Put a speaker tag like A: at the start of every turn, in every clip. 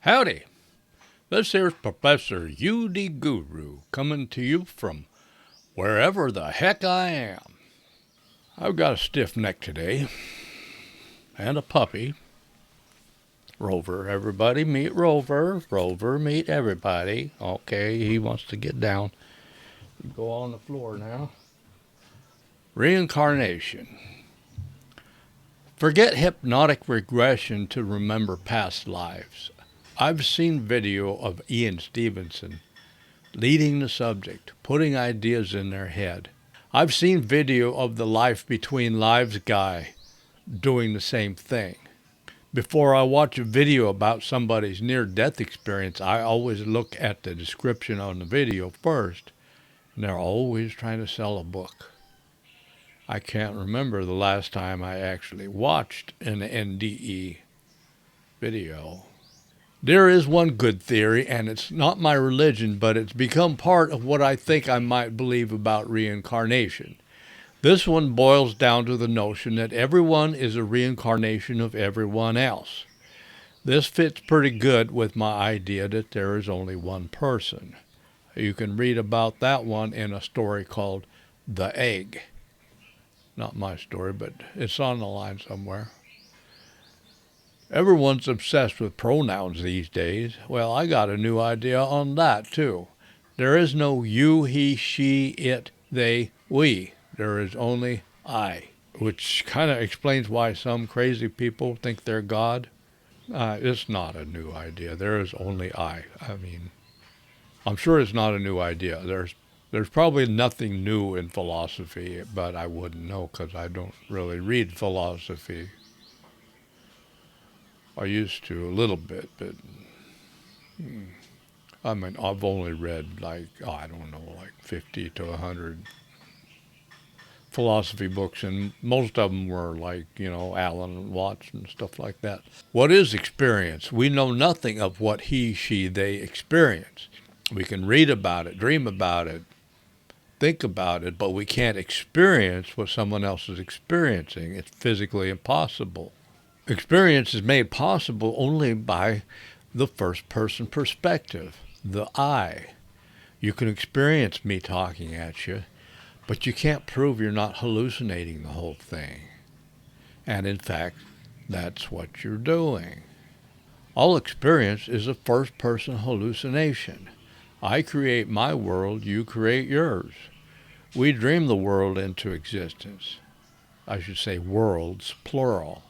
A: Howdy, this here's Professor U.D. Guru coming to you from wherever the heck I am. I've got a stiff neck today and a puppy. Rover, everybody meet Rover. Rover, meet everybody. Okay, he wants to get down. Go on the floor now. Reincarnation. Forget hypnotic regression to remember past lives. I've seen video of Ian Stevenson leading the subject, putting ideas in their head. I've seen video of the Life Between Lives guy doing the same thing. Before I watch a video about somebody's near-death experience, I always look at the description on the video first, and they're always trying to sell a book. I can't remember the last time I actually watched an NDE video. There is one good theory, and it's not my religion, but it's become part of what I think I might believe about reincarnation. This one boils down to the notion that everyone is a reincarnation of everyone else. This fits pretty good with my idea that there is only one person. You can read about that one in a story called The Egg. Not my story, but it's on the line somewhere. Everyone's obsessed with pronouns these days. Well, I got a new idea on that, too. There is no you, he, she, it, they, we. There is only I, which kind of explains why some crazy people think they're God. It's not a new idea. There is only I. I mean, I'm sure it's not a new idea. There's probably nothing new in philosophy, but I wouldn't know because I don't really read philosophy. I used to a little bit, but I mean, I've only read like 50 to 100 philosophy books, and most of them were like, Alan Watts and stuff like that. What is experience? We know nothing of what he, she, they experience. We can read about it, dream about it, think about it, but we can't experience what someone else is experiencing. It's physically impossible. Experience is made possible only by the first-person perspective, the I. You can experience me talking at you, but you can't prove you're not hallucinating the whole thing. And in fact, that's what you're doing. All experience is a first-person hallucination. I create my world, you create yours. We dream the world into existence. I should say worlds, plural,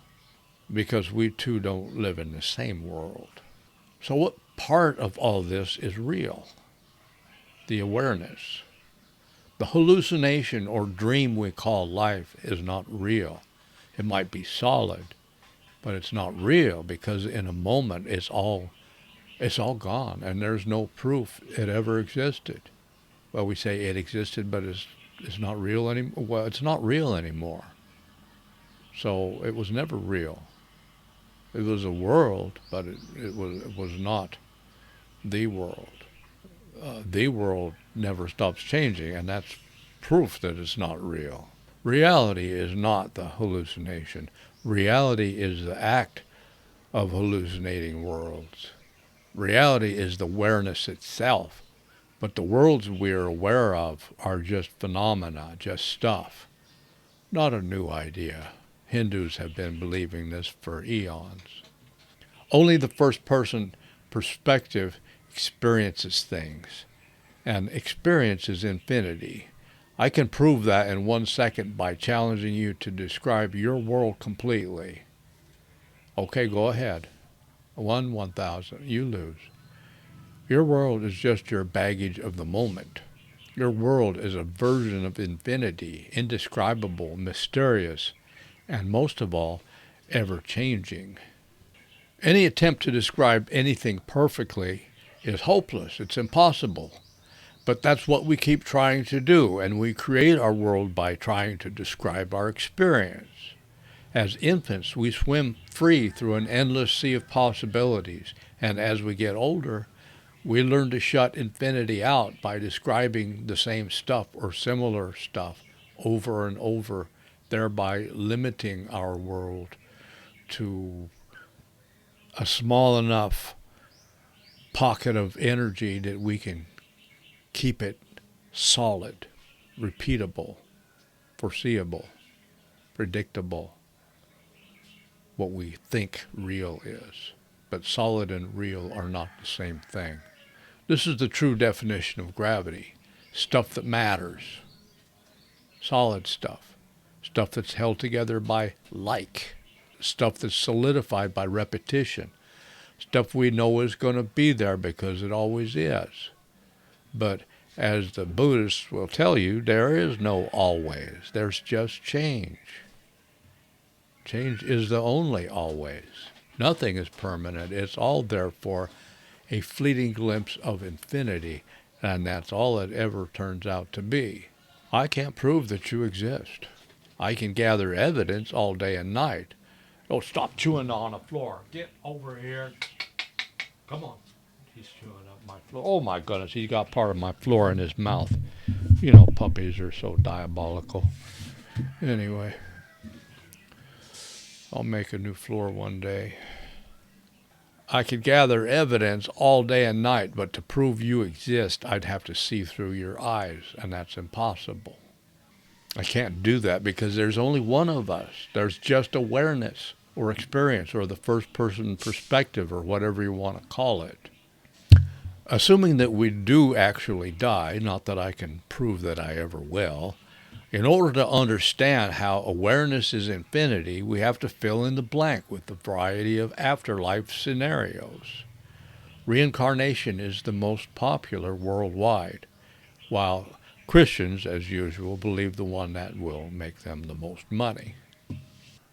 A: because we two don't live in the same world. So what part of all this is real? The awareness. The hallucination or dream we call life is not real. It might be solid, but it's not real because in a moment it's all gone and there's no proof it ever existed. Well, we say it existed, but it's not real anymore. Well, it's not real anymore. So it was never real. It was a world, but it was not the world. The world never stops changing, and that's proof that it's not real. Reality is not the hallucination. Reality is the act of hallucinating worlds. Reality is the awareness itself, but the worlds we're aware of are just phenomena, just stuff. Not a new idea. Hindus have been believing this for eons. Only the first-person perspective experiences things, and experience is infinity. I can prove that in 1 second by challenging you to describe your world completely. Okay, go ahead. 1,000. You lose. Your world is just your baggage of the moment. Your world is a version of infinity, indescribable, mysterious, and most of all, ever-changing. Any attempt to describe anything perfectly is hopeless. It's impossible. But that's what we keep trying to do, and we create our world by trying to describe our experience. As infants, we swim free through an endless sea of possibilities, and as we get older, we learn to shut infinity out by describing the same stuff or similar stuff over and over, thereby limiting our world to a small enough pocket of energy that we can keep it solid, repeatable, foreseeable, predictable, what we think real is. But solid and real are not the same thing. This is the true definition of gravity. Stuff that matters. Solid stuff. Stuff that's held together by like. Stuff that's solidified by repetition. Stuff we know is going to be there because it always is. But as the Buddhists will tell you, there is no always. There's just change. Change is the only always. Nothing is permanent. It's all therefore a fleeting glimpse of infinity, and that's all it ever turns out to be. I can't prove that you exist. I can gather evidence all day and night. Oh, stop chewing on the floor. Get over here. Come on. He's chewing up my floor. Oh my goodness, he's got part of my floor in his mouth. You know, puppies are so diabolical. Anyway, I'll make a new floor one day. I could gather evidence all day and night, but to prove you exist, I'd have to see through your eyes, and that's impossible. I can't do that because there's only one of us. There's just awareness or experience or the first person perspective or whatever you want to call it. Assuming that we do actually die, not that I can prove that I ever will, in order to understand how awareness is infinity, we have to fill in the blank with the variety of afterlife scenarios. Reincarnation is the most popular worldwide, while Christians, as usual, believe the one that will make them the most money.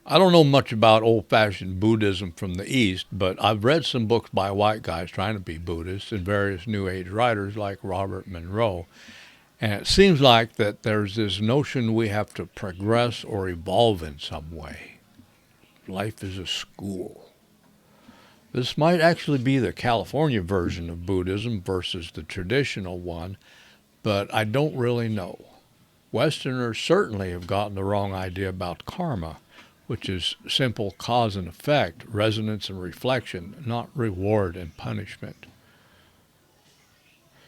A: I don't know much about old-fashioned Buddhism from the East, but I've read some books by white guys trying to be Buddhists and various New Age writers like Robert Monroe. And it seems like that there's this notion we have to progress or evolve in some way. Life is a school. This might actually be the California version of Buddhism versus the traditional one, but I don't really know. Westerners certainly have gotten the wrong idea about karma, which is simple cause and effect, resonance and reflection, not reward and punishment.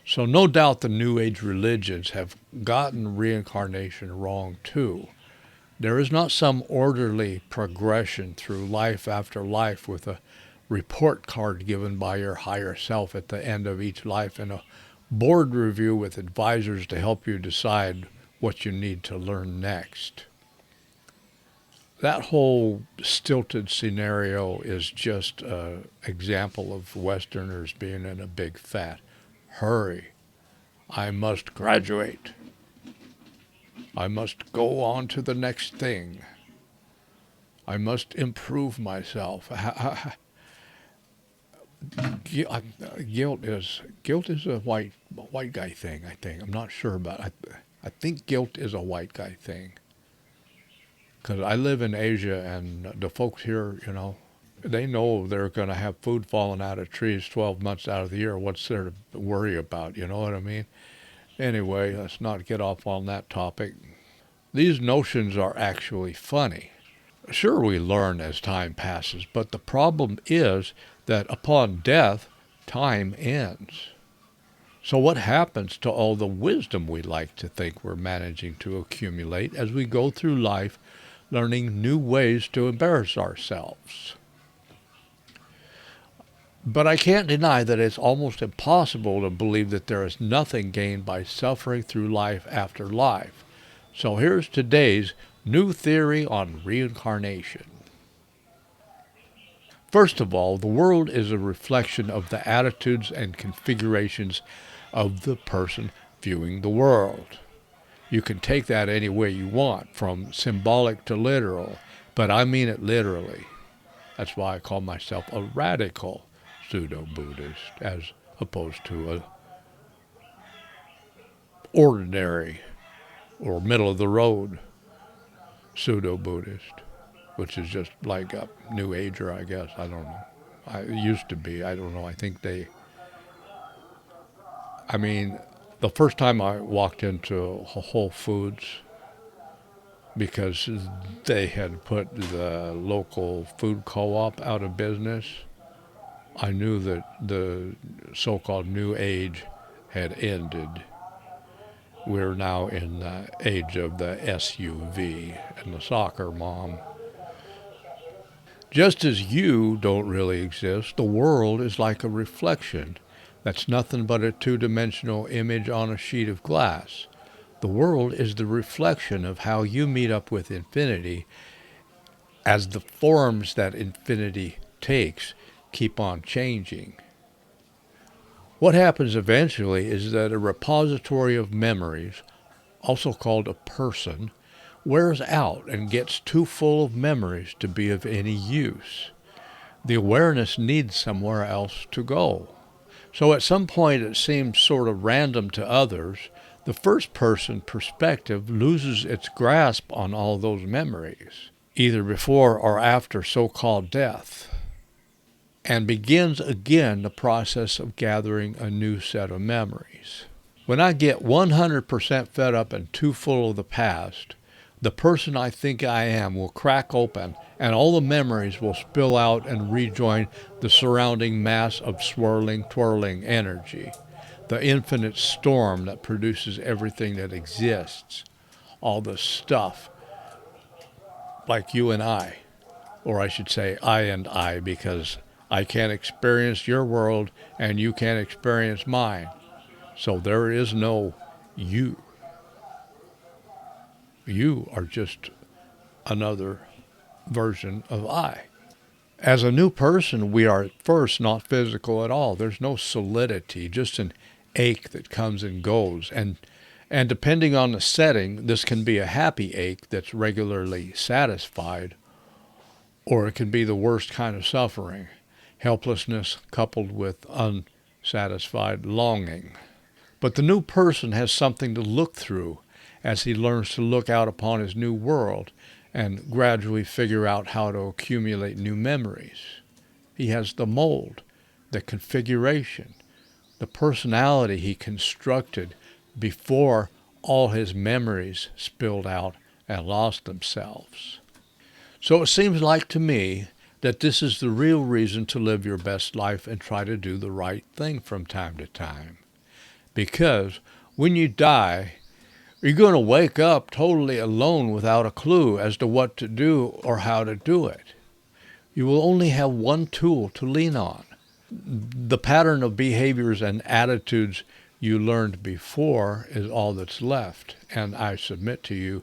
A: So no doubt the New Age religions have gotten reincarnation wrong too. There is not some orderly progression through life after life with a report card given by your higher self at the end of each life and a board review with advisors to help you decide what you need to learn next. That whole stilted scenario is just an example of Westerners being in a big fat hurry. I must graduate. I must go on to the next thing. I must improve myself. Guilt is a white guy thing, I think. I'm not sure about it. I think guilt is a white guy thing. Because I live in Asia, and the folks here, they know they're going to have food falling out of trees 12 months out of the year. What's there to worry about? You know what I mean? Anyway, let's not get off on that topic. These notions are actually funny. Sure, we learn as time passes, but the problem is that upon death, time ends. So what happens to all the wisdom we like to think we're managing to accumulate as we go through life learning new ways to embarrass ourselves? But I can't deny that it's almost impossible to believe that there is nothing gained by suffering through life after life. So here's today's new theory on reincarnation. First of all, the world is a reflection of the attitudes and configurations of the person viewing the world. You can take that any way you want, from symbolic to literal, but I mean it literally. That's why I call myself a radical pseudo-Buddhist, as opposed to a ordinary or middle-of-the-road pseudo-Buddhist, which is just like a New Ager, I guess. I don't know. It used to be. I don't know. I think the first time I walked into Whole Foods, because they had put the local food co-op out of business, I knew that the so-called New Age had ended. We're now in the age of the SUV and the soccer mom. Just as you don't really exist, the world is like a reflection that's nothing but a two-dimensional image on a sheet of glass. The world is the reflection of how you meet up with infinity as the forms that infinity takes keep on changing. What happens eventually is that a repository of memories, also called a person, wears out and gets too full of memories to be of any use. The awareness needs somewhere else to go. So at some point it seems sort of random to others. The first person perspective loses its grasp on all those memories, either before or after so-called death, and begins again the process of gathering a new set of memories. When I get 100% fed up and too full of the past, the person I think I am will crack open and all the memories will spill out and rejoin the surrounding mass of swirling, twirling energy, the infinite storm that produces everything that exists, all the stuff, like you and I, or I should say I and I, because I can't experience your world and you can't experience mine. So there is no you. You are just another version of I. As a new person, we are at first not physical at all. There's no solidity, just an ache that comes and goes. And depending on the setting, this can be a happy ache that's regularly satisfied, or it can be the worst kind of suffering, helplessness coupled with unsatisfied longing. But the new person has something to look through as he learns to look out upon his new world and gradually figure out how to accumulate new memories. He has the mold, the configuration, the personality he constructed before all his memories spilled out and lost themselves. So it seems like to me that this is the real reason to live your best life and try to do the right thing from time to time. Because when you die, you're going to wake up totally alone without a clue as to what to do or how to do it. You will only have one tool to lean on. The pattern of behaviors and attitudes you learned before is all that's left. And I submit to you,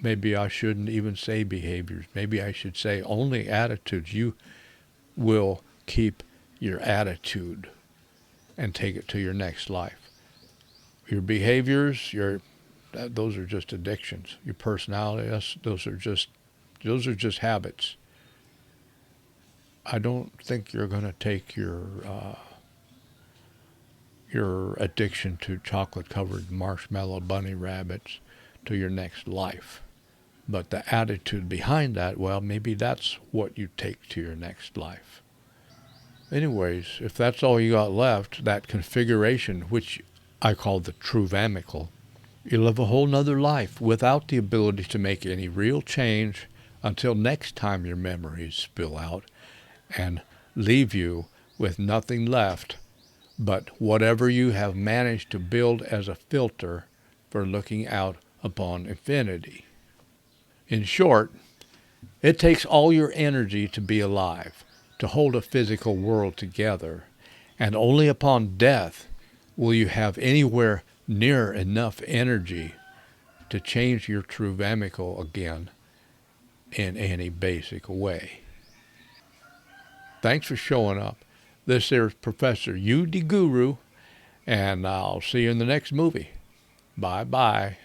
A: maybe I shouldn't even say behaviors. Maybe I should say only attitudes. You will keep your attitude and take it to your next life. Your behaviors, those are just addictions. Your personality, those are just habits. I don't think you're going to take your addiction to chocolate-covered marshmallow bunny rabbits to your next life. But the attitude behind that, well, maybe that's what you take to your next life. Anyways, if that's all you got left, that configuration, which I call the true vamical, you live a whole nother life without the ability to make any real change until next time your memories spill out and leave you with nothing left but whatever you have managed to build as a filter for looking out upon infinity. In short, it takes all your energy to be alive, to hold a physical world together, and only upon death will you have anywhere near enough energy to change your true vamical again in any basic way. Thanks for showing up. This is Professor U. D. Guru, and I'll see you in the next movie. Bye-bye.